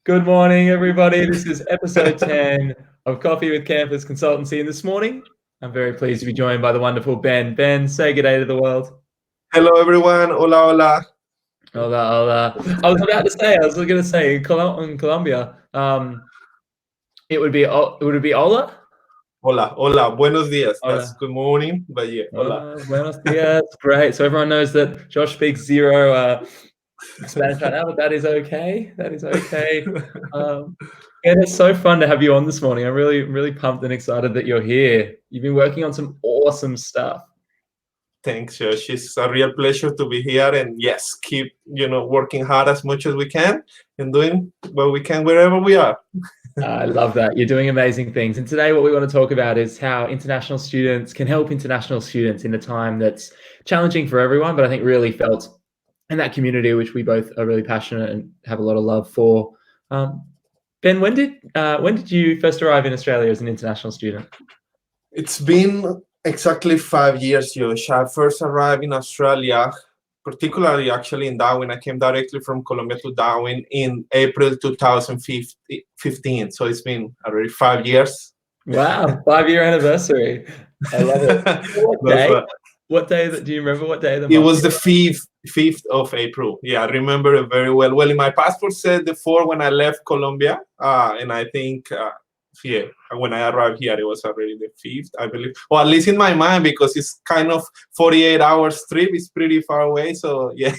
Good morning, everybody. This is episode 10 of Coffee with Campus Consultancy. And this morning, I'm very pleased to be joined by the wonderful Ben. Ben, say good day to the world. Hello, everyone. Hola, hola. Hola. I was going to say in Colombia, it would be hola? Hola. Buenos dias. Hola. That's good morning, but yeah, hola. Buenos dias. Great. So everyone knows that Josh speaks zero Spanish right now, but that is okay. And it's so fun to have you on this morning. I'm really pumped and excited that you're here. You've been working on some awesome stuff. Thanks, Josh. It's a real pleasure to be here. And yes, keep working hard as much as we can and doing what we can wherever we are. I love that. You're doing amazing things. And today what we want to talk about is how international students can help international students in a time that's challenging for everyone, but I think really felt in that community, which we both are really passionate and have a lot of love for. Ben, when did you first arrive in Australia as an international student? It's been exactly 5 years, Josh. I first arrived in Australia, particularly actually in Darwin. I came directly from Colombia to Darwin in April 2015. So it's been already 5 years. Wow, 5-year anniversary. I love it. What day do you remember what day of the month? It was the 5th of April. Yeah, I remember it very well. Well, in my passport said the 4th when I left Colombia. And I think, when I arrived here, it was already the 5th, I believe. Or at least in my mind, because it's kind of 48 hours trip. It's pretty far away. So, yeah.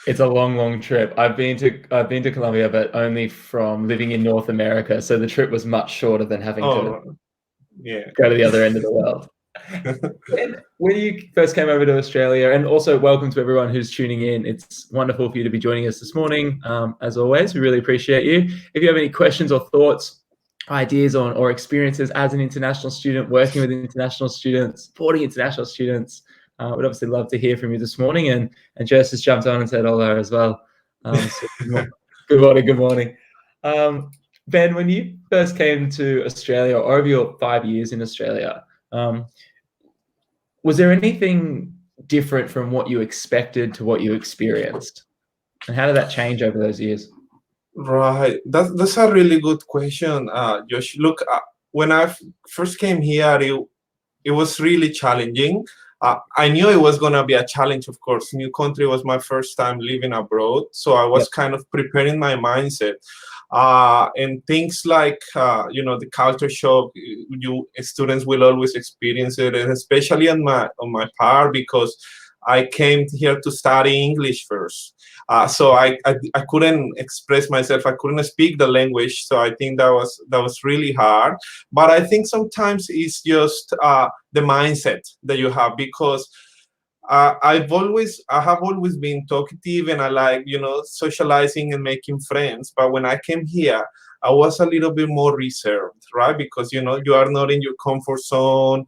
It's a long trip. I've been to Colombia, but only from living in North America. So the trip was much shorter than having to go to the other end of the world. When you first came over to Australia, and also welcome to everyone who's tuning in. It's wonderful for you to be joining us this morning. As always, we really appreciate you. If you have any questions or thoughts, ideas on or experiences as an international student, working with international students, supporting international students, we'd obviously love to hear from you this morning. And Jess has jumped on and said hello as well. So good morning. Ben, when you first came to Australia, or over your 5 years in Australia, was there anything different from what you expected to what you experienced? And how did that change over those years? Right. That's a really good question, Josh. Look, when I first came here, it was really challenging. I knew it was going to be a challenge, of course. New country was my first time living abroad. So I was kind of preparing my mindset. And things like, the culture shock, students will always experience it, and especially on my part, because I came here to study English first. So I couldn't express myself. I couldn't speak the language. So I think that was really hard. But I think sometimes it's just the mindset that you have, because I have always been talkative, and I like, socializing and making friends. But when I came here, I was a little bit more reserved, right? Because, you are not in your comfort zone.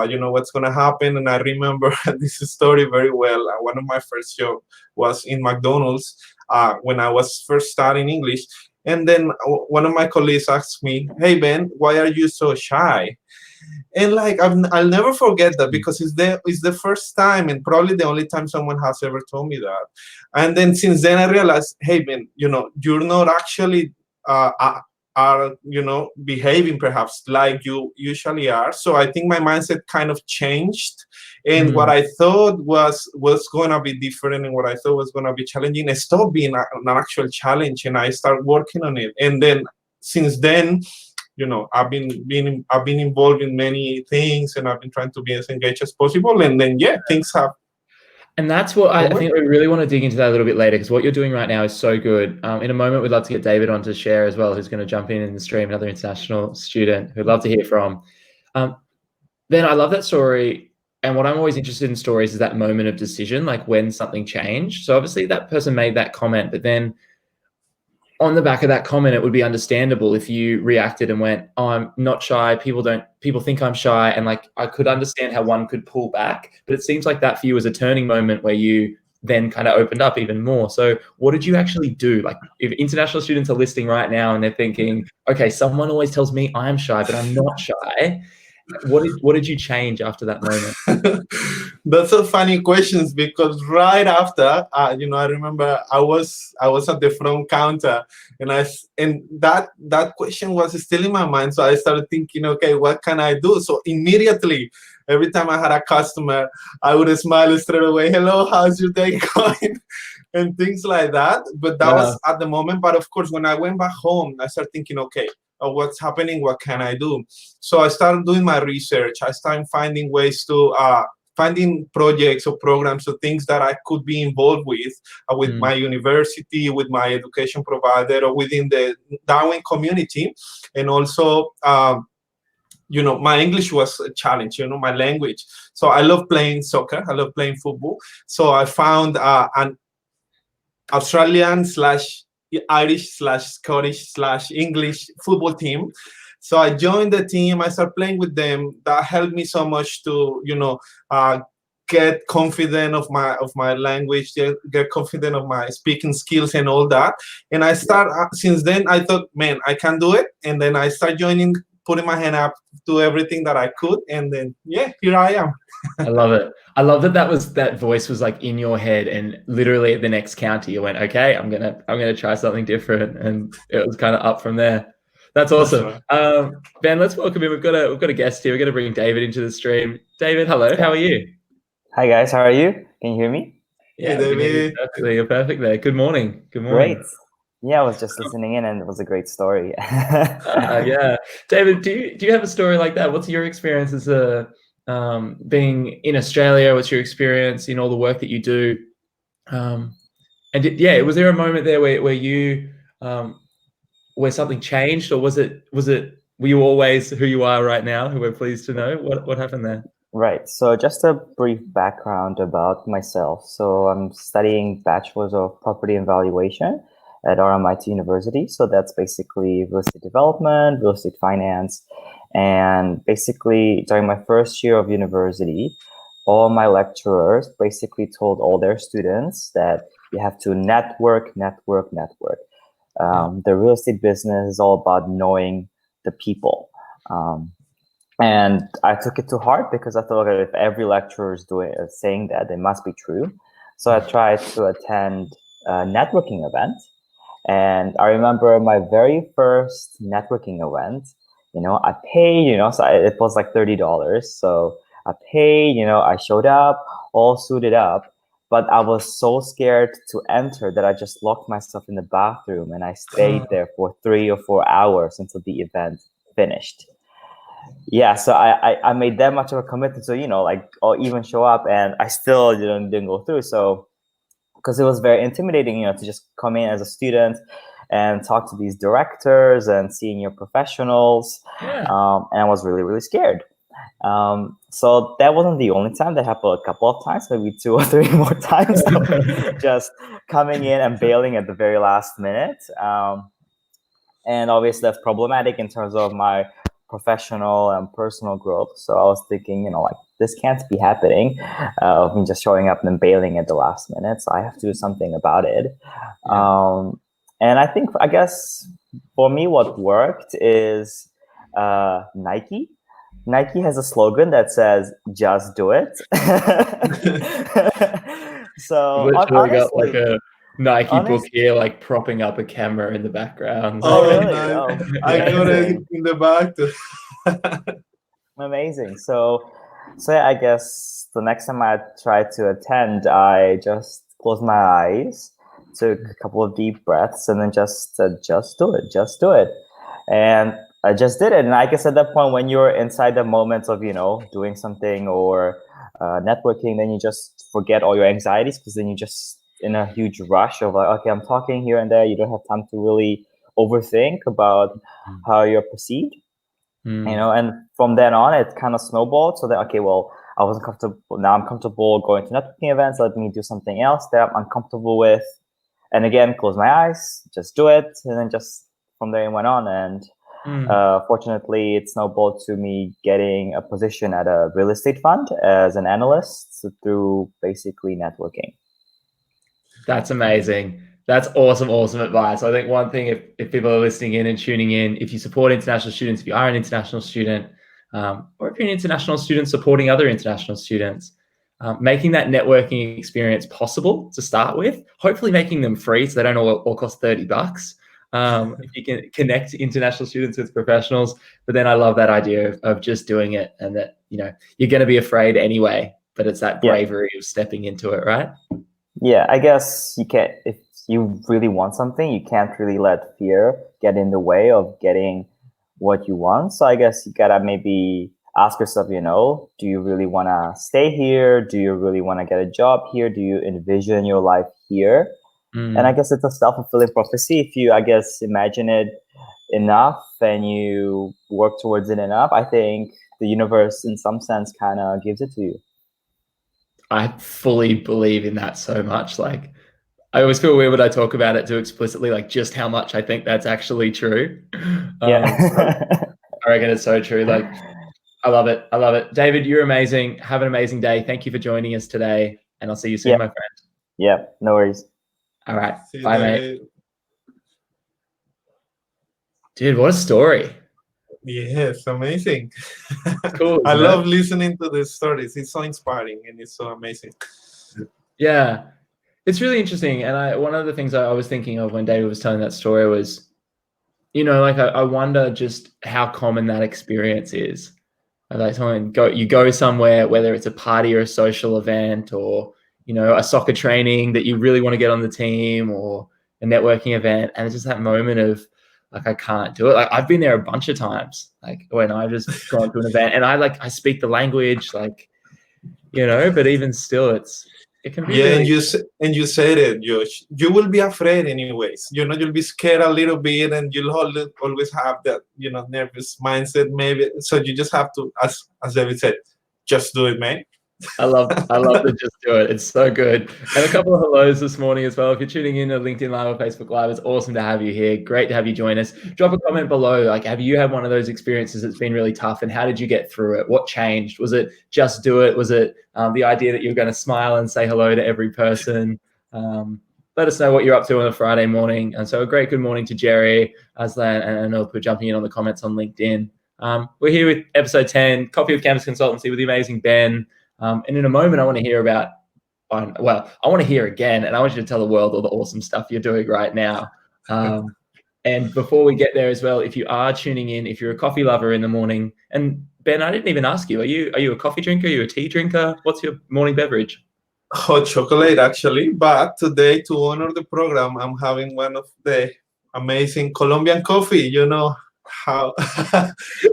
You know what's going to happen. And I remember this story very well. One of my first jobs was in McDonald's when I was first studying English. And then one of my colleagues asked me, "Hey, Ben, why are you so shy?" And like, I'll never forget that, because it's the first time, and probably the only time someone has ever told me that. And then since then I realized, hey, Ben, you're not actually are behaving perhaps like you usually are. So I think my mindset kind of changed, and what I thought was going to be different, and what I thought was going to be challenging, it stopped being an actual challenge, and I started working on it. And then since then, I've been involved in many things, and I've been trying to be as engaged as possible. And then, things have. And that's what I think we really want to dig into that a little bit later, because what you're doing right now is so good. In a moment, we'd love to get David on to share as well, who's going to jump in the stream, another international student who'd love to hear from. Ben, I love that story. And what I'm always interested in stories is that moment of decision, like when something changed. So obviously that person made that comment, but then on the back of that comment, it would be understandable if you reacted and went, "Oh, I'm not shy. People think I'm shy." And like, I could understand how one could pull back, but it seems like that for you was a turning moment where you then kind of opened up even more. So what did you actually do? Like, if international students are listening right now and they're thinking, okay, someone always tells me I'm shy, but I'm not shy. What did you change after that moment? That's a funny questions because right after, I remember I was at the front counter, and that question was still in my mind. So I started thinking, okay, what can I do? So immediately, every time I had a customer, I would smile straight away. Hello, how's your day going? And things like that. But that was at the moment. But of course, when I went back home, I started thinking, okay, what's happening? What can I do? So I started doing my research. I started finding ways to finding projects or programs or things that I could be involved with my university, with my education provider, or within the Darwin community. And also, my English was a challenge, my language. So I love playing soccer. I love playing football. So I found an Australian / Irish / Scottish / English football team. So I joined the team. I started playing with them. That helped me so much to, get confident of my language, get confident of my speaking skills and all that. And I since then I thought, man, I can do it. And then I started joining, putting my hand up to everything that I could. And then, here I am. I love it. I love that voice was like in your head, and literally at the next counter you went, okay, I'm gonna try something different, and it was kind of up from there. That's awesome. Right. Ben, let's welcome him. We've got a guest here. We're gonna bring David into the stream. David, hello. How are you? Hi guys, how are you? Can you hear me? Yeah, David. Perfectly. You're perfect there. Good morning. Good morning. Great. Yeah, I was just listening in, and it was a great story. Yeah, David, do you have a story like that? What's your experience as being in Australia? What's your experience in all the work that you do? Was there a moment there where you where something changed, or were you always who you are right now, who we're pleased to know? What happened there? Right. So just a brief background about myself. So I'm studying Bachelor's of Property and Valuation at RMIT University. So that's basically real estate development, real estate finance. And basically during my first year of university, all my lecturers basically told all their students that you have to network. The real estate business is all about knowing the people. And I took it to heart because I thought, okay, if every lecturer is saying that, it must be true. So I tried to attend a networking event. And I remember my very first networking event, I paid, so it was like $30. So I paid, I showed up, all suited up, but I was so scared to enter that I just locked myself in the bathroom and I stayed there for 3 or 4 hours until the event finished. Yeah, so I made that much of a commitment to, I'll even show up, and I still didn't go through. So, because it was very intimidating, to just come in as a student and talk to these directors and senior professionals. Yeah. And I was really, really scared. So that wasn't the only time. That happened a couple of times, maybe 2 or 3 more times, just coming in and bailing at the very last minute. And obviously that's problematic in terms of my professional and personal growth. So I was thinking, this can't be happening of me just showing up and then bailing at the last minute. So I have to do something about it. Yeah. And I guess for me, what worked is Nike. Nike has a slogan that says, just do it. So literally got like a Nike book here, like propping up a camera in the background. Oh, really? Nice. I got it in the back. Amazing. So yeah, I guess the next time I try to attend, I just closed my eyes, took a couple of deep breaths, and then just said, just do it. And I just did it. And I guess at that point, when you're inside the moment of, doing something or networking, then you just forget all your anxieties, because then you just in a huge rush of like, okay, I'm talking here and there. You don't have time to really overthink about how you're perceived, and from then on, it kind of snowballed. So that, okay, well, I wasn't comfortable. Now I'm comfortable going to networking events. Let me do something else that I'm comfortable with. And again, close my eyes, just do it. And then just from there it went on. And fortunately, it snowballed to me getting a position at a real estate fund as an analyst through basically networking. That's amazing. That's awesome advice. I think one thing, if people are listening in and tuning in, if you support international students, if you are an international student, or if you're an international student supporting other international students, making that networking experience possible to start with, hopefully making them free so they don't all cost $30. If you can connect international students with professionals, but then I love that idea of just doing it, and that, you're going to be afraid anyway, but it's that bravery of stepping into it, right? Yeah, I guess you can't, if you really want something, you can't really let fear get in the way of getting what you want. So I guess you gotta maybe ask yourself, do you really want to stay here? Do you really want to get a job here? Do you envision your life here? And I guess it's a self-fulfilling prophecy. If you, I guess, imagine it enough and you work towards it enough, I think the universe, in some sense, kind of gives it to you. I fully believe in that so much. Like, I always feel weird when I talk about it too explicitly, like just how much I think that's actually true. Yeah. I reckon it's so true. Like, I love it. I love it. David, you're amazing. Have an amazing day. Thank you for joining us today. And I'll see you soon, my friend. Yeah, no worries. All right. Bye, mate. Dude, what a story. Yes, amazing. Cool. I love listening to these stories. It's so inspiring and it's so amazing. Yeah. It's really interesting. And one of the things I was thinking of when David was telling that story was, I wonder just how common that experience is. Like, you go somewhere, whether it's a party or a social event, or a soccer training that you really want to get on the team, or a networking event, and it's just that moment of like, I can't do it. Like, I've been there a bunch of times, like when I've just gone to an event and I speak the language, like, but even still, it can be. Yeah, really... and you said it, Josh. You will be afraid anyways. You'll be scared a little bit, and you'll always have that, nervous mindset maybe. So you just have to, as David said, just do it, man. I love to just do it. It's so good. And a couple of hellos this morning as well. If you're tuning in to LinkedIn Live or Facebook Live, it's awesome to have you here. Great to have you join us. Drop a comment below. Like, have you had one of those experiences that's been really tough, and how did you get through it? What changed? Was it just do it? Was it the idea that you were going to smile and say hello to every person? Let us know what you're up to on a Friday morning. And so a great good morning to Jerry, Aslan, and Anil for jumping in on the comments on LinkedIn. We're here with episode 10, Coffee with Campus Consultancy, with the amazing Ben. And in a moment, I want to hear I want to hear again, and I want you to tell the world all the awesome stuff you're doing right now. And before we get there as well, if you are tuning in, if you're a coffee lover in the morning, and Ben, I didn't even ask you, are you a coffee drinker? Are you a tea drinker? What's your morning beverage? Hot chocolate, actually. But today, to honor the program, I'm having one of the amazing Colombian coffee. How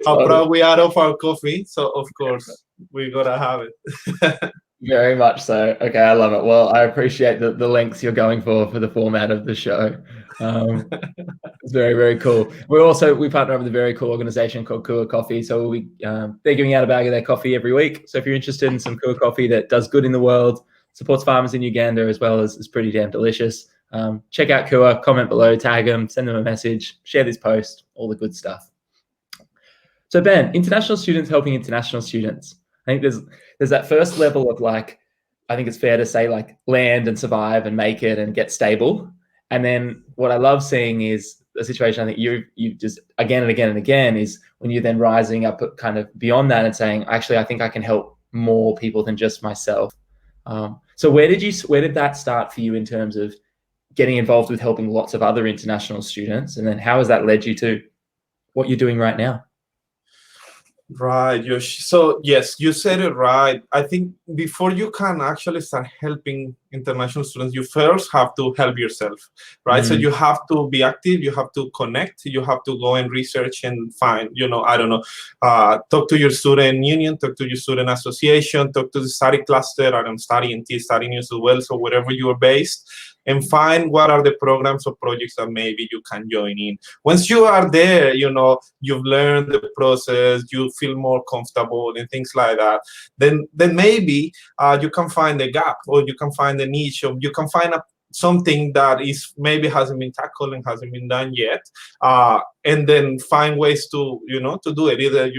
proud we are of our coffee. So, of course, we gotta have it. Very much so. Okay, I love it. Well, I appreciate the lengths you're going for the format of the show. It's very, very cool. We partner up with a very cool organization called Kua Coffee. So they're giving out a bag of their coffee every week. So if you're interested in some Kua coffee that does good in the world, supports farmers in Uganda, as well as is pretty damn delicious, check out Kua, comment below, tag them, send them a message, share this post, all the good stuff. So Ben, international students helping international students. I think there's that first level of, like, I think it's fair to say, like, land and survive and make it and get stable. And then what I love seeing is a situation, I think you just again and again and again, is when you're then rising up kind of beyond that and saying, actually, I think I can help more people than just myself. So where did that start for you in terms of getting involved with helping lots of other international students? And then how has that led you to what you're doing right now? Right, Josh. So yes, you said it right. I think before you can actually start helping international students, you first have to help yourself, right? So you have to be active, you have to connect, you have to go and research and find, talk to your student union, talk to your student association, talk to the study cluster, study in T, study news as well, so wherever you are based, and find what are the programs or projects that maybe you can join in. Once you are there, you've learned the process, you feel more comfortable and things like that, then maybe you can find a gap, or you can find a niche, or you can find something that is maybe hasn't been tackled and hasn't been done yet, and then find ways to, to do it. Either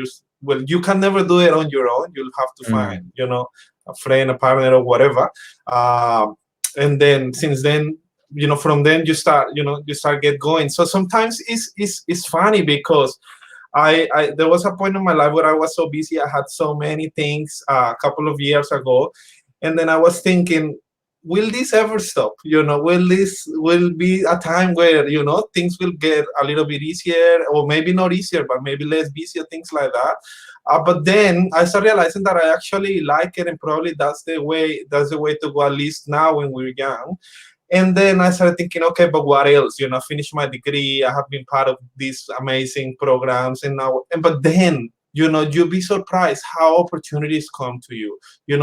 you can never do it on your own. You'll have to find, a friend, a partner, or whatever. And then since then, from then you start get going. So sometimes it's funny because there was a point in my life where I was so busy. I had so many things a couple of years ago, and then I was thinking, will this ever stop? Will be a time where things will get a little bit easier, or maybe not easier, but maybe less busy, things like that. But then I started realizing that I actually like it, and probably that's the way to go, at least now when we're young. And then I started thinking, okay, but what else? Finish my degree. I have been part of these amazing programs, but then, you'll be surprised how opportunities come to you.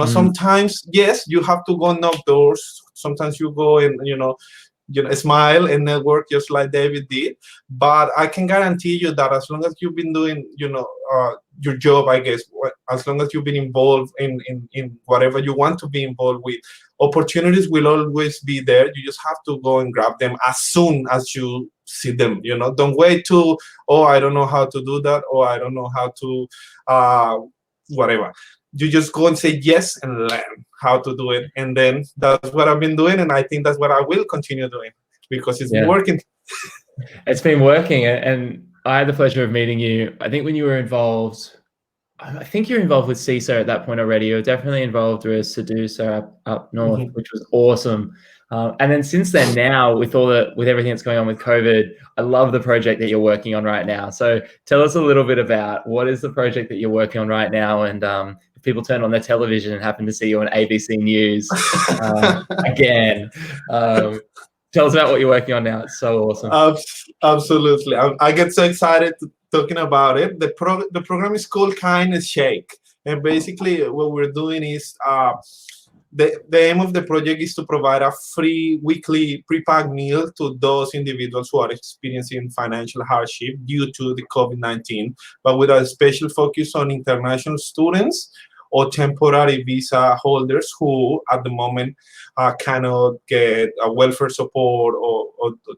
Sometimes, yes, you have to go knock doors. Sometimes you go and, smile and network just like David did. But I can guarantee you that as long as you've been doing, your job, I guess, as long as you've been involved in whatever you want to be involved with, opportunities will always be there. You just have to go and grab them as soon as you see them. Don't wait to, I don't know how to do that, or I don't know how to whatever. You just go and say yes and learn how to do it. And then that's what I've been doing, and I think that's what I will continue doing, because it's been working. It's been working, and I had the pleasure of meeting you. I think when you were involved, I think you're involved with CISA at that point already. You're definitely involved with Sedusa up north, which was awesome. And then since then, now with everything that's going on with COVID, I love the project that you're working on right now. So tell us a little bit about what is the project that you're working on right now, and if people turn on their television and happen to see you on ABC News again. Tell us about what you're working on now. It's so awesome. Absolutely. I get so excited talking about it. The program is called Kindness Shake. And basically what we're doing is the aim of the project is to provide a free weekly pre-packed meal to those individuals who are experiencing financial hardship due to the COVID-19, but with a special focus on international students or temporary visa holders who at the moment cannot get welfare support or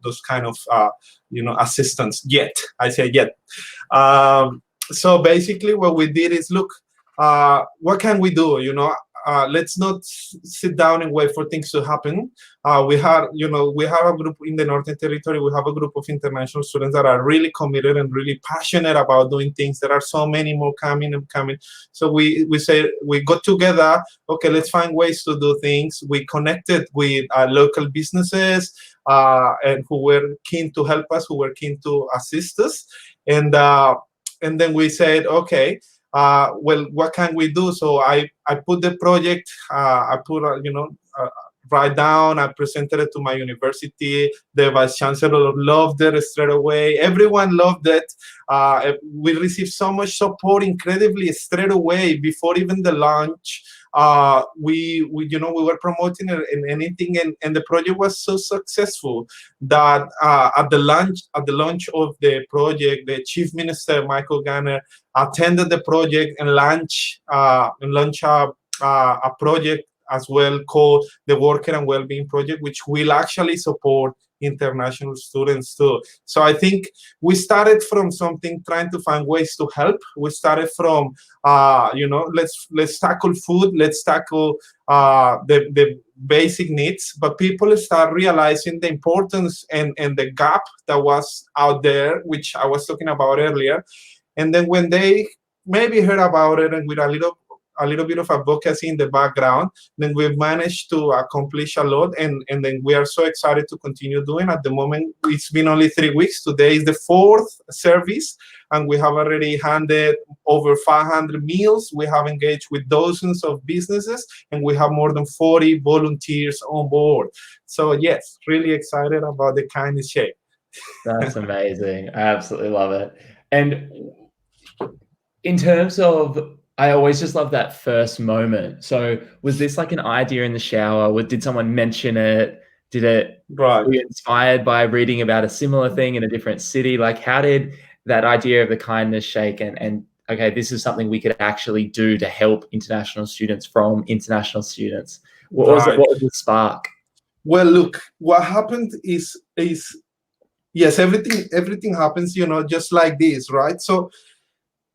those kind of assistance yet. I say yet. So basically what we did is, look, what can we do? Let's not sit down and wait for things to happen. We have a group in the Northern Territory. We have a group of international students that are really committed and really passionate about doing things. There are so many more coming. So we say, we got together, okay, let's find ways to do things. We connected with local businesses and who were keen to help us, who were keen to assist us. And then we said, okay, well, what can we do? So I put the project, I put, write down, I presented it to my university. The vice chancellor loved it straight away. Everyone loved it. We received so much support incredibly straight away before even the launch. We were promoting it and anything, and the project was so successful that at the launch of the project, the Chief Minister Michael Garner attended the project and launched a project as well called the Worker and Wellbeing Project, which will actually support international students too. So I think we started from something, trying to find ways to help. We started from let's tackle food, let's tackle the basic needs, but people start realizing the importance and the gap that was out there, which I was talking about earlier. And then when they maybe heard about it, and with a little bit of advocacy in the background, then we've managed to accomplish a lot, and then we are so excited to continue doing. At the moment, it's been only 3 weeks. Today is the 4th service, and we have already handed over 500 meals. We have engaged with dozens of businesses, and we have more than 40 volunteers on board. So yes, really excited about the Kindness Shake. That's amazing. I absolutely love it. And in terms of, I always just love that first moment. So was this like an idea in the shower? Did someone mention it? Did it were you inspired by reading about a similar thing in a different city? Like, how did that idea of the Kindness Shake and okay, this is something we could actually do to help international students from international students? What was the spark? Well, look, what happened is yes, everything happens, just like this, right? So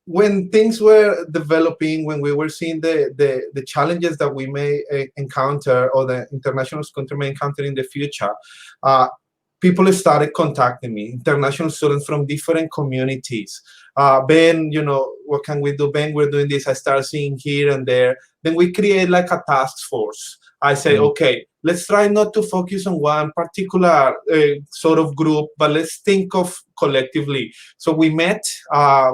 when things were developing, when we were seeing the challenges that we may encounter, or the international country may encounter in the future, people started contacting me, international students from different communities. Ben, what can we do? Ben, we're doing this. I start seeing here and there. Then we create like a task force. I say, okay, let's try not to focus on one particular sort of group, but let's think of collectively. So we met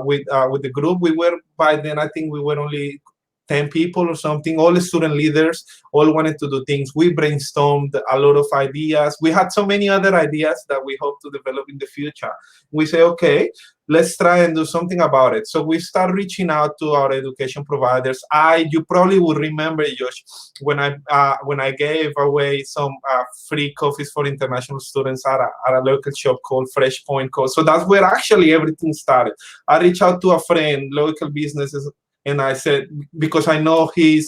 with the group. We were, by then, I think we were only 10 people or something, all the student leaders, all wanted to do things. We brainstormed a lot of ideas. We had so many other ideas that we hope to develop in the future. We say, okay, let's try and do something about it. So we start reaching out to our education providers. You probably would remember, Josh, when I gave away some free coffees for international students at a local shop called Fresh Point Co. So that's where actually everything started. I reached out to a friend, local businesses, and I said, because I know he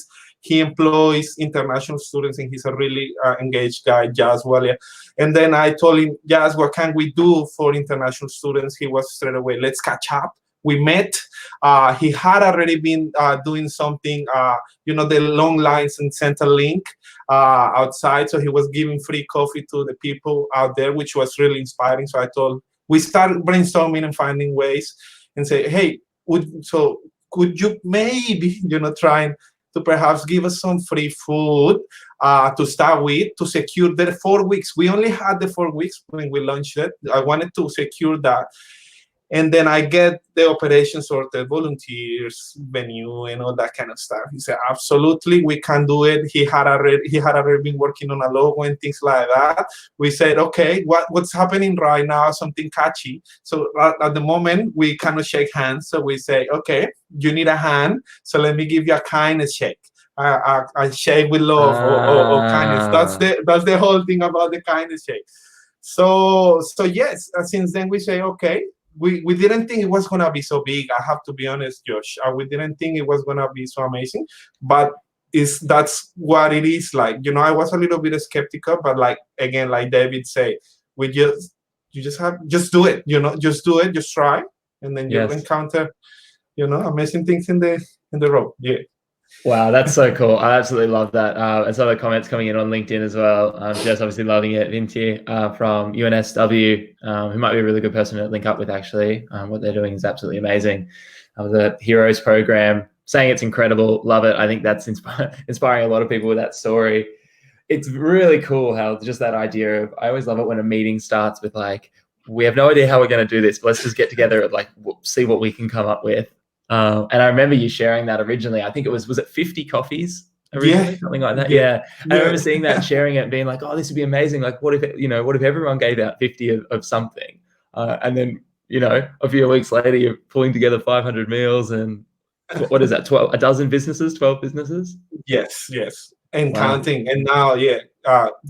employs international students and he's a really engaged guy, Jazz Walia. And then I told him, Jazz, what can we do for international students? He was straight away, let's catch up. We met. He had already been doing something, the long lines in Centrelink outside. So he was giving free coffee to the people out there, which was really inspiring. So we started brainstorming and finding ways and say, hey, could you maybe, trying to perhaps give us some free food to start with, to secure the 4 weeks. We only had the 4 weeks when we launched it. I wanted to secure that. And then I get the operation sorted, volunteers, venue, and all that kind of stuff. He said, absolutely, we can do it. He had already been working on a logo and things like that. We said, okay, what's happening right now? Something catchy. So at the moment, we cannot shake hands. So we say, okay, you need a hand. So let me give you a kindness shake. A shake with love or kindness. That's the whole thing about the kindness shake. So yes, since then we say, okay, we didn't think it was going to be so big. I have to be honest, Josh. We didn't think it was going to be so amazing, but that's what it is like. I was a little bit skeptical, but like David said, just do it, just do it, just try, and then you'll encounter, amazing things in the road. Yeah. Wow, that's so cool. I absolutely love that. And some of the comments coming in on LinkedIn as well. Jess obviously loving it. Vinti from UNSW, who might be a really good person to link up with, actually. What they're doing is absolutely amazing. The Heroes program, saying it's incredible. Love it. I think that's inspiring a lot of people with that story. It's really cool how just that idea of, I always love it when a meeting starts with like, we have no idea how we're going to do this, but let's just get together and like see what we can come up with. And I remember you sharing that originally. I think it was it 50 coffees originally, something like that? Yeah. I remember seeing that, sharing it, and being like, oh, this would be amazing. Like, what if everyone gave out 50 of something? And then, a few weeks later, you're pulling together 500 meals and what is that? 12 businesses? Yes. And counting. And now,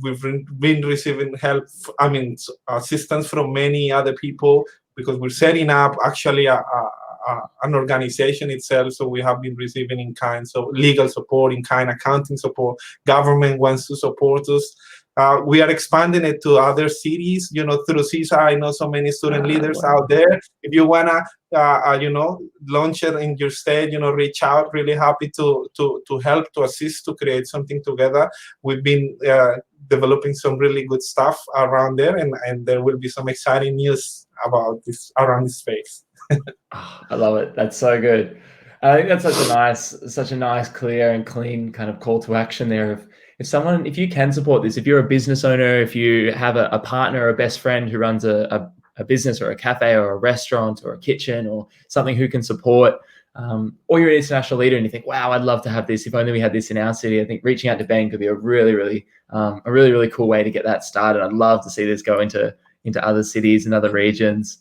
we've been receiving help, assistance from many other people, because we're setting up actually an organization itself. So we have been receiving in kind, so legal support, in kind accounting support. Government wants to support us. We are expanding it to other cities, through CISA. I know so many student leaders out there. If you wanna, launch it in your state, reach out. Really happy to help, to assist, to create something together. We've been developing some really good stuff around there, and there will be some exciting news about this around this space. I love it. That's so good. I think that's such a nice, clear and clean kind of call to action there. If you can support this, if you're a business owner, if you have a partner or a best friend who runs a business or a cafe or a restaurant or a kitchen or something who can support, or you're an international leader and you think, wow, I'd love to have this. If only we had this in our city. I think reaching out to Ben could be a really, really cool way to get that started. I'd love to see this go into other cities and other regions.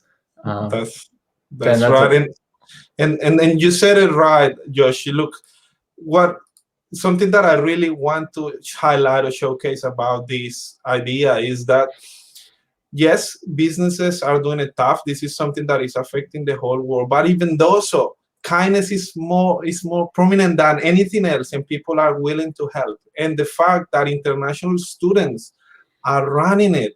That's right. And you said it right, Josh. Look, something that I really want to highlight or showcase about this idea is that, yes, businesses are doing it tough. This is something that is affecting the whole world. But even though so, kindness is more prominent than anything else, and people are willing to help. And the fact that international students are running it,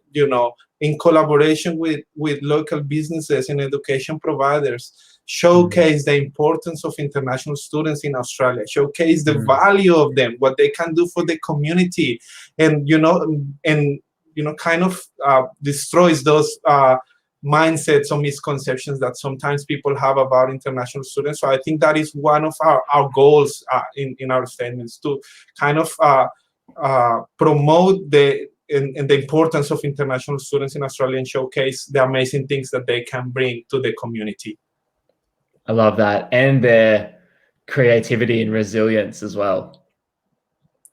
in collaboration with local businesses and education providers, showcase the importance of international students in Australia, showcase the value of them, what they can do for the community, and kind of destroys those mindsets or misconceptions that sometimes people have about international students. So I think that is one of our goals in our statements, to kind of promote the importance of international students in Australia and showcase the amazing things that they can bring to the community. I love that. And their creativity and resilience as well.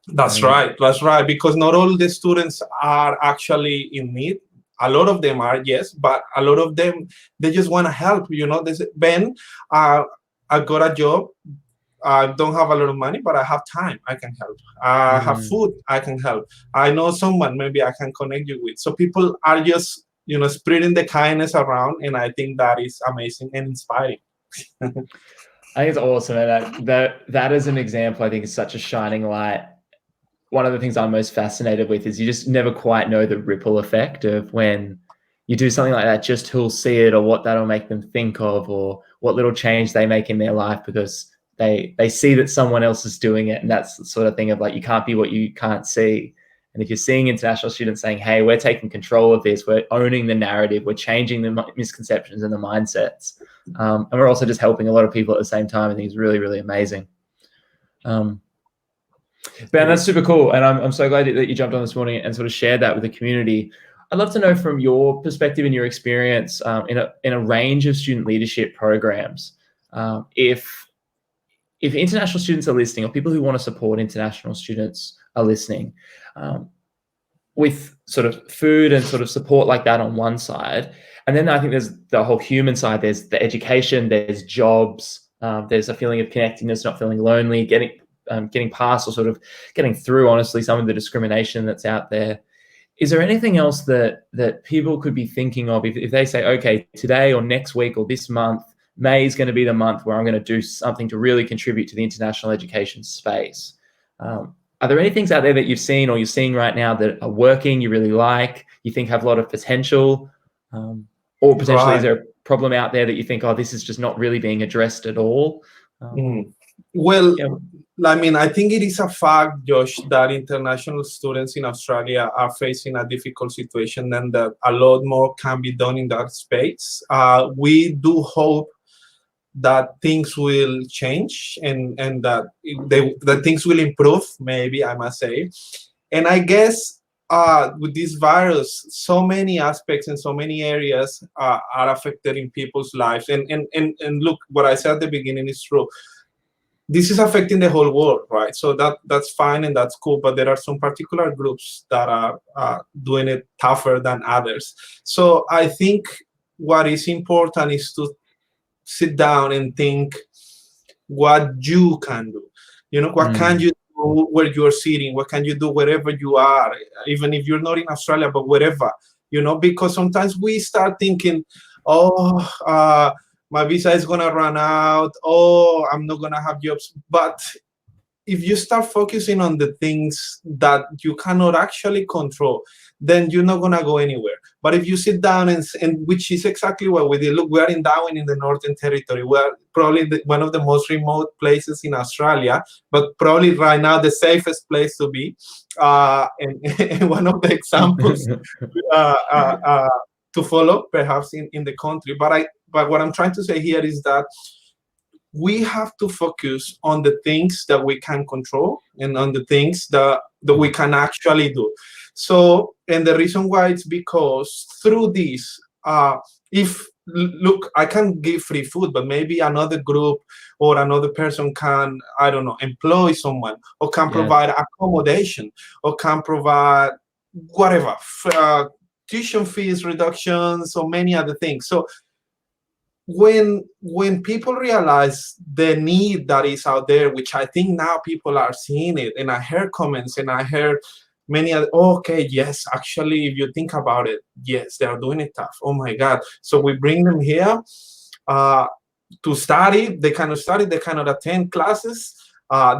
That's right. That's right. Because not all the students are actually in need. A lot of them are, yes, but a lot of them, they just want to help. You know, they say, Ben, I got a job. I don't have a lot of money, but I have time. I can help. I have food. I can help. I know someone maybe I can connect you with. So people are just, you know, spreading the kindness around. And I think that is amazing and inspiring. I think it's awesome. And that is an example, I think, is such a shining light. One of the things I'm most fascinated with is you just never quite know the ripple effect of when you do something like that, just who'll see it or what that'll make them think of or what little change they make in their life because they see that someone else is doing it. And that's the sort of thing of like, you can't be what you can't see. And if you're seeing international students saying, hey, we're taking control of this, we're owning the narrative, we're changing the misconceptions and the mindsets. And we're also just helping a lot of people at the same time. I think it's really, really amazing. Ben, that's super cool. And I'm so glad that you jumped on this morning and sort of shared that with the community. I'd love to know from your perspective and your experience in a range of student leadership programs, if international students are listening or people who want to support international students are listening, with sort of food and sort of support like that on one side. And then I think there's the whole human side. There's the education, there's jobs, there's a feeling of connectedness, not feeling lonely, getting past or sort of getting through, honestly, some of the discrimination that's out there. Is there anything else that people could be thinking of if they say, okay, today or next week or this month, May is going to be the month where I'm going to do something to really contribute to the international education space? Are there any things out there that you've seen or you're seeing right now that are working, you really like, you think have a lot of potential? Or potentially is there a problem out there that you think, oh, this is just not really being addressed at all? Well, yeah. I mean, I think it is a fact, Josh, that international students in Australia are facing a difficult situation and that a lot more can be done in that space. We do hope that things will change and that that things will improve, maybe, I must say. And I guess with this virus, so many aspects and so many areas are affected in people's lives. And look, what I said at the beginning is true. This is affecting the whole world, right? So that's fine and that's cool, but there are some particular groups that are doing it tougher than others. So I think what is important is to sit down and think what you can do. You know, what can you do where you're sitting? What can you do wherever you are, even if you're not in Australia, but wherever, you know, because sometimes we start thinking, oh, my visa is going to run out. Oh, I'm not going to have jobs. But if you start focusing on the things that you cannot actually control, then you're not going to go anywhere. But if you sit down and which is exactly what we did. Look, we are in Darwin in the Northern Territory. We're probably one of the most remote places in Australia, but probably right now the safest place to be. And one of the examples to follow, perhaps, in the country. But what I'm trying to say here is that we have to focus on the things that we can control and on the things that we can actually do. So, and the reason why it's because through this, look, I can give free food, but maybe another group or another person can, I don't know, employ someone or can provide accommodation or can provide whatever, tuition fees reductions or many other things. So when people realize the need that is out there, which I think now people are seeing it, and I heard comments and I heard many other, okay, yes, actually, if you think about it, yes, they are doing it tough. Oh my God. So we bring them here to study. They cannot study, they cannot attend classes,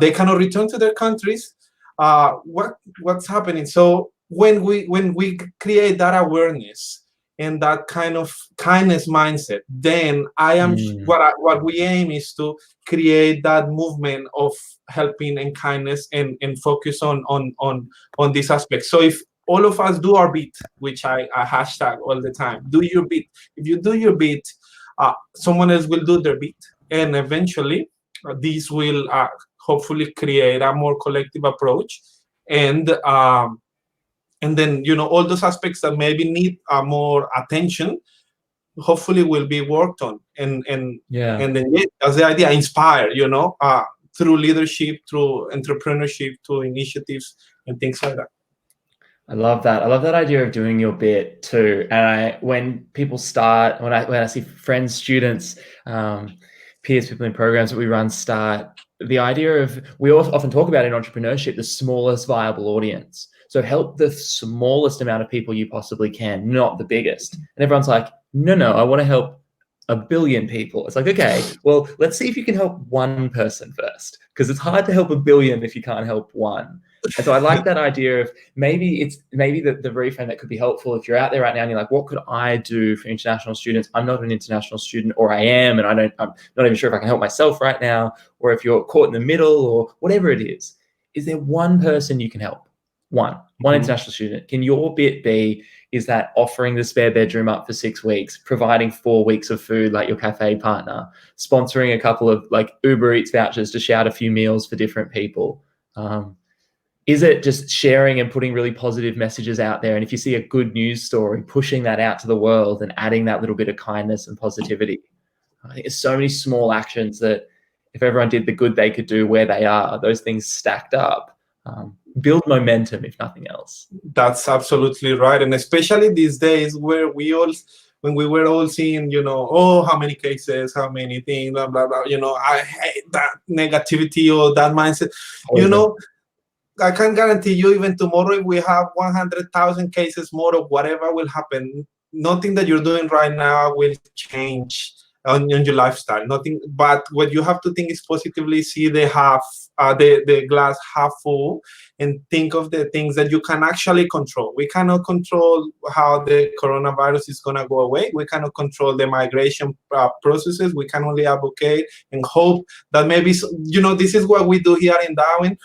they cannot return to their countries. What's happening? So when we create that awareness and that kind of kindness mindset, then what we aim is to create that movement of helping and kindness and focus on this aspect. So if all of us do our bit, which I hashtag all the time. Do your bit. If you do your bit, someone else will do their bit, and eventually this will hopefully create a more collective approach, and then all those aspects that maybe need more attention hopefully will be worked on, and then that's the idea, inspire, through leadership, through entrepreneurship, through initiatives and things like that. I love that. I love that idea of doing your bit too. And when people start, when I see friends, students, peers, people in programs that we run start, the idea of, we often talk about in entrepreneurship, the smallest viable audience. So help the smallest amount of people you possibly can, not the biggest. And everyone's like, no, I want to help 1 billion people. It's like, okay, well, let's see if you can help one person first, because it's hard to help 1 billion if you can't help one. And so I like that idea of maybe the reframe that could be helpful if you're out there right now and you're like, what could I do for international students? I'm not an international student, or I am, and I'm not even sure if I can help myself right now. Or if you're caught in the middle, or whatever it is there one person you can help? One international student. Can your bit be, is that offering the spare bedroom up for 6 weeks, providing 4 weeks of food like your cafe partner, sponsoring a couple of like Uber Eats vouchers to shout a few meals for different people? Is it just sharing and putting really positive messages out there? And if you see a good news story, pushing that out to the world and adding that little bit of kindness and positivity. I think there's so many small actions that if everyone did the good they could do where they are, those things stacked up, build momentum, if nothing else. That's absolutely right. And especially these days where when we were all seeing, how many cases, how many things, blah, blah, blah, I hate that negativity or that mindset, I can guarantee you, even tomorrow, if we have 100,000 cases more of whatever will happen, nothing that you're doing right now will change on your lifestyle. Nothing. But what you have to think is positively, see the glass half full, and think of the things that you can actually control. We cannot control how the coronavirus is going to go away. We cannot control the migration processes. We can only advocate and hope that maybe, this is what we do here in Darwin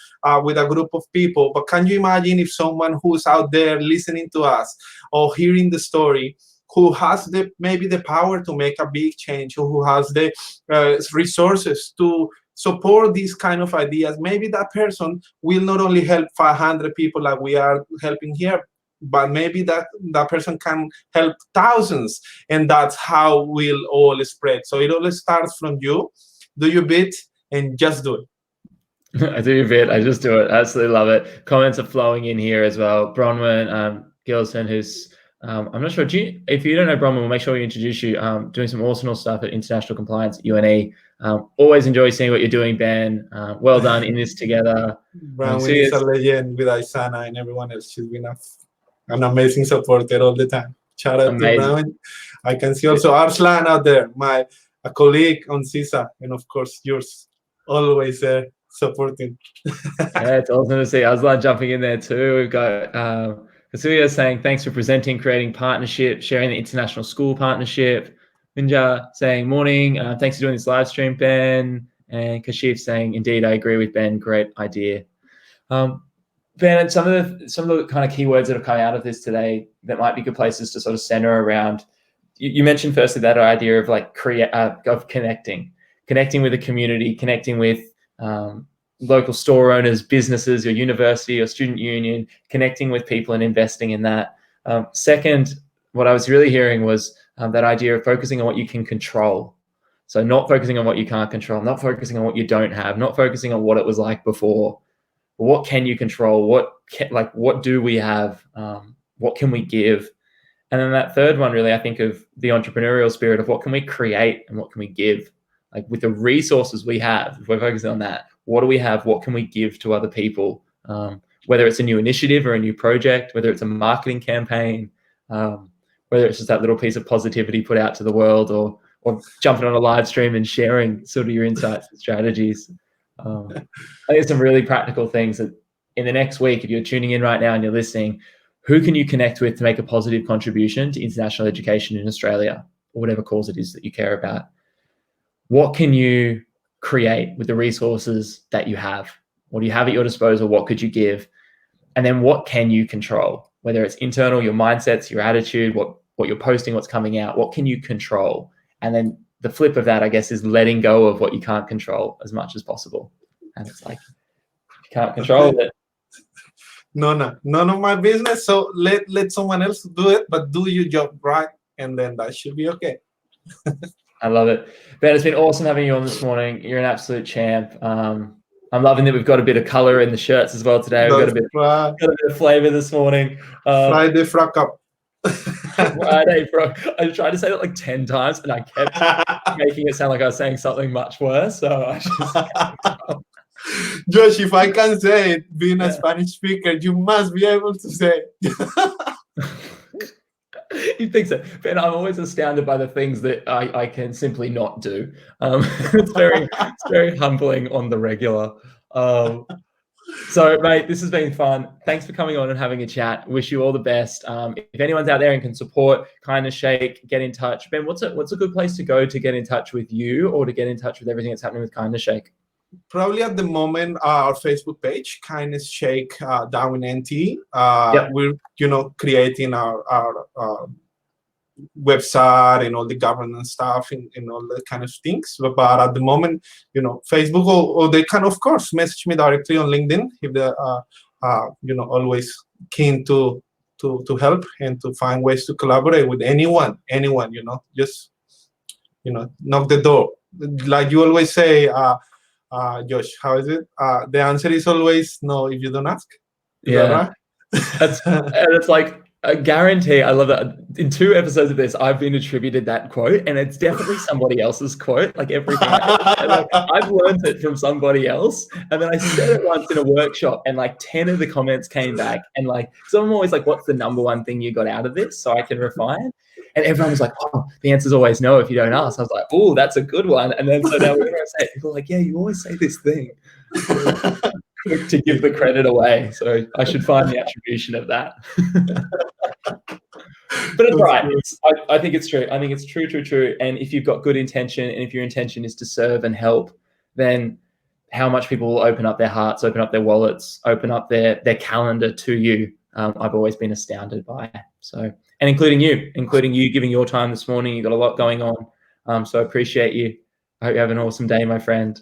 with a group of people. But can you imagine if someone who's out there listening to us or hearing the story, who has maybe the power to make a big change, or who has the resources to support these kind of ideas, maybe that person will not only help 500 people like we are helping here, but maybe that person can help thousands, and that's how we'll all spread. So it all starts from you. Do your bit and just do it. I do your bit, I just do it. Absolutely love it. Comments are flowing in here as well. Bronwyn Gilson, who's I'm not sure. If you don't know Bronwyn, we'll make sure we introduce you. Doing some awesome stuff at International Compliance at UNE. Always enjoy seeing what you're doing, Ben. Well done in this together. Bronwyn is a legend with Isana and everyone else. She's been an amazing supporter all the time. Shout out to Bronwyn. I can see also Arslan out there, a colleague on CISA, and of course yours, always there supporting. Yeah, it's awesome to see Arslan jumping in there too. We've got Cecilia saying, thanks for presenting, creating partnership, sharing the international school partnership. Minja saying, morning, thanks for doing this live stream, Ben. And Kashif saying, indeed, I agree with Ben, great idea. Ben, and some of the kind of keywords that have come out of this today that might be good places to sort of center around. You mentioned firstly that idea of like of connecting with the community, connecting with local store owners, businesses, your university, your student union, connecting with people and investing in that. Second, what I was really hearing was that idea of focusing on what you can control. So not focusing on what you can't control, not focusing on what you don't have, not focusing on what it was like before. But what can you control? What do we have? What can we give? And then that third one, really, I think of the entrepreneurial spirit of what can we create and what can we give? Like with the resources we have, if we're focusing on that, what do we have? What can we give to other people? Whether it's a new initiative or a new project, whether it's a marketing campaign, whether it's just that little piece of positivity put out to the world, or jumping on a live stream and sharing sort of your insights and strategies. I think there's some really practical things that in the next week, if you're tuning in right now and you're listening, who can you connect with to make a positive contribution to international education in Australia, or whatever cause it is that you care about? What can you create with the resources that you have? What do you have at your disposal? What could you give? And then what can you control? whether it's internal, your mindsets, your attitude, what you're posting, what's coming out, what can you control? And then the flip of that, I guess, is letting go of what you can't control as much as possible. And it's like, you can't control it. None of my business. So let someone else do it, but do your job right, and then that should be okay. I love it. Ben, it's been awesome having you on this morning. You're an absolute champ. I'm loving that we've got a bit of color in the shirts as well today. We've got a bit of flavor this morning. Friday frack up. Friday, bro. I tried to say that like 10 times and I kept making it sound like I was saying something much worse. So I just Josh, if I can say it, being a Spanish speaker, you must be able to say it. You think so? Ben, I'm always astounded by the things that I can simply not do. It's very humbling on the regular. So, mate, this has been fun. Thanks for coming on and having a chat. Wish you all the best. If anyone's out there and can support Kindness Shake, get in touch. Ben, what's a good place to go to get in touch with you or to get in touch with everything that's happening with Kindness Shake? Probably at the moment, our Facebook page, Kindness Shake Darwin NT. We're creating our website and all the governance stuff and all that kind of things. But at the moment, Facebook or they can of course message me directly on LinkedIn if they're always keen to help and to find ways to collaborate with anyone. Just knock the door. Like you always say. Josh, how is it? The answer is always no if you don't ask. Yeah, right? And it's like a guarantee. I love that. In 2 episodes of this, I've been attributed that quote, and it's definitely somebody else's quote. Like everything, I've learned it from somebody else, and then I said it once in a workshop, and like 10 of the comments came back, and like someone always like, "What's the number one thing you got out of this?" So I can refine. And everyone was like, "Oh, the answer's always no if you don't ask." I was like, "Oh, that's a good one." And then so now we're gonna say it. People are like, "Yeah, you always say this thing." To give the credit away. So I should find the attribution of that. But it's right. I think it's true. I think it's true. And if you've got good intention and if your intention is to serve and help, then how much people will open up their hearts, open up their wallets, open up their calendar to you. I've always been astounded by. So, and including you giving your time this morning. You've got a lot going on. So I appreciate you. I hope you have an awesome day, my friend.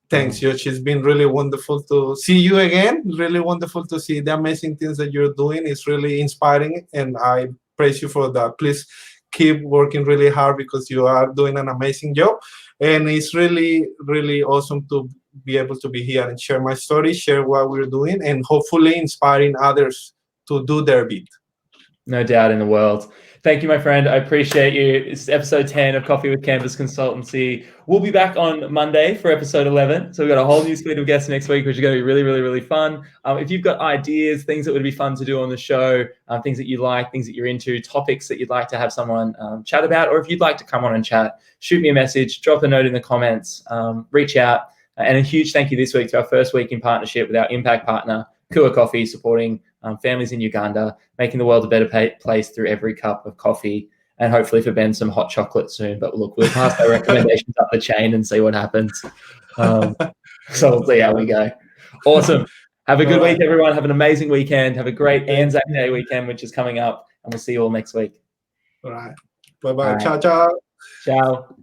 Thanks, Josh. It's been really wonderful to see you again. Really wonderful to see the amazing things that you're doing. It's really inspiring, and I praise you for that. Please keep working really hard because you are doing an amazing job. And it's really, really awesome to be able to be here and share my story, share what we're doing, and hopefully inspiring others to do their bit. No doubt in the world. Thank you, my friend. I appreciate you. It's episode 10 of Coffee with Canvas Consultancy. We'll be back on Monday for episode 11. So we've got a whole new slate of guests next week, which are going to be really, really, really fun. If you've got ideas, things that would be fun to do on the show, things that you like, things that you're into, topics that you'd like to have someone chat about, or if you'd like to come on and chat, shoot me a message, drop a note in the comments, reach out. And a huge thank you this week to our first week in partnership with our impact partner, Kua Coffee, supporting families in Uganda, making the world a better place through every cup of coffee, and hopefully for Ben some hot chocolate soon. But look, we'll pass our recommendations up the chain and see what happens. So we'll see how we go. Awesome. Have a good week, everyone. Have an amazing weekend. Have a great Anzac Day weekend, which is coming up, and we'll see you all next week. All right. Bye-bye. Ciao, ciao. Ciao.